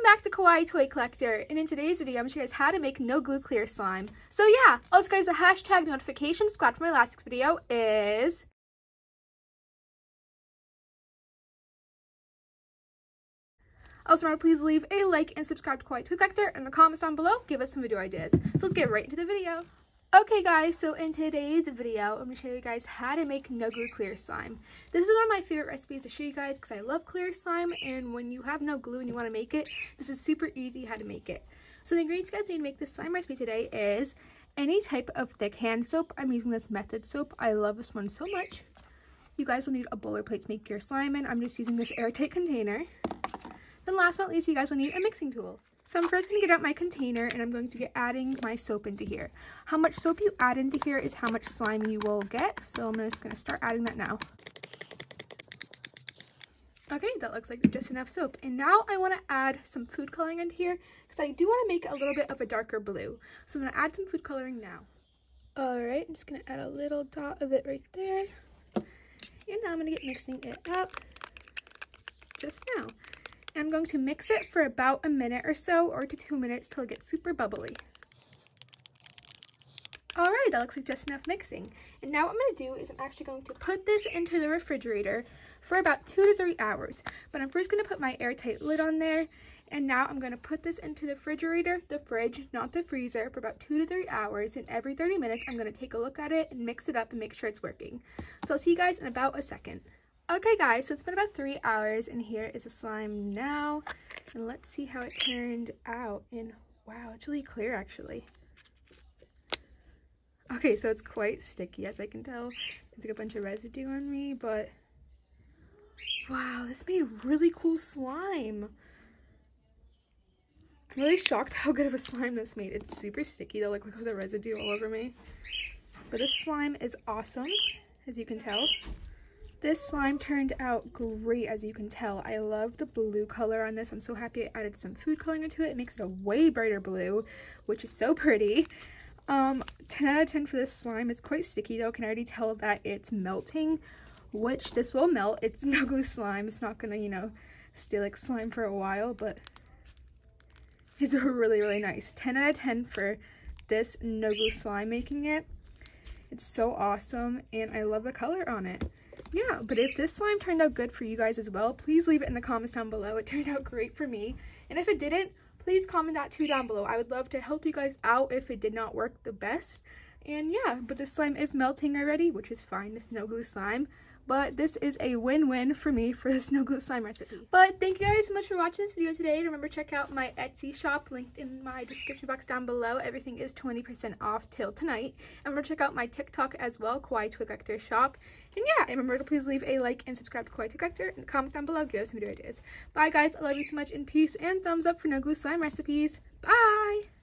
back to Kawaii Toy Collector, and in today's video I'm going to show you guys how to make no glue clear slime. So yeah, also guys, the hashtag notification squad for my last week's video is... Also remember, please leave a like and subscribe to Kawaii Toy Collector in the comments down below. Give us some video ideas. So let's get right into the video. Okay guys, so in today's video, I'm going to show you guys how to make no glue clear slime. This is one of my favorite recipes to show you guys because I love clear slime, and when you have no glue and you want to make it, this is super easy how to make it. So the ingredients you guys need to make this slime recipe today is any type of thick hand soap. I'm using this Method soap. I love this one so much. You guys will need a bowl or plate to make your slime in. I'm just using this airtight container. Then last but not least, you guys will need a mixing tool. So I'm first going to get out my container and I'm going to get adding my soap into here. How much soap you add into here is how much slime you will get. So I'm just going to start adding that now. Okay, that looks like just enough soap. And now I want to add some food coloring into here because I do want to make it a little bit of a darker blue. So I'm going to add some food coloring now. Alright, I'm just going to add a little dot of it right there. And now I'm going to get mixing it up just now. I'm going to mix it for about a minute or so, or to 2 minutes, till it gets super bubbly. Alright, that looks like just enough mixing. And now what I'm going to do is I'm actually going to put this into the refrigerator for about 2 to 3 hours. But I'm first going to put my airtight lid on there, and now I'm going to put this into the refrigerator, the fridge, not the freezer, for about 2 to 3 hours. And every 30 minutes, I'm going to take a look at it and mix it up and make sure it's working. So I'll see you guys in about a second. Okay guys, so it's been about 3 hours and here is the slime now, and let's see how it turned out. And wow, it's really clear actually. Okay, so it's quite sticky as I can tell. There's like a bunch of residue on me, but wow, this made really cool slime. I'm really shocked how good of a slime this made. It's super sticky though, like look at the residue all over me. But this slime is awesome, as you can tell. This slime turned out great, as you can tell. I love the blue color on this. I'm so happy I added some food coloring into it. It makes it a way brighter blue, which is so pretty. 10 out of 10 for this slime. It's quite sticky though. Can already tell that it's melting, which this will melt. It's no glue slime. It's not gonna, you know, stay like slime for a while, but it's really, really nice. 10 out of 10 for this no glue slime making it. It's so awesome, and I love the color on it. Yeah, but if this slime turned out good for you guys as well, please leave it in the comments down below. It turned out great for me. And if it didn't, please comment that too down below. I would love to help you guys out if it did not work the best. And yeah, but this slime is melting already, which is fine. It's no glue slime. But this is a win-win for me for this no glue slime recipe. But thank you guys so much for watching this video today. Remember, check out my Etsy shop linked in my description box down below. Everything is 20% off till tonight. And remember, check out my TikTok as well, Kawaii Toy Collector shop. And yeah, and remember to please leave a like and subscribe to Kawaii Toy Collector in the comments down below. Give us some video ideas. Bye guys, I love you so much, and peace and thumbs up for no glue slime recipes. Bye!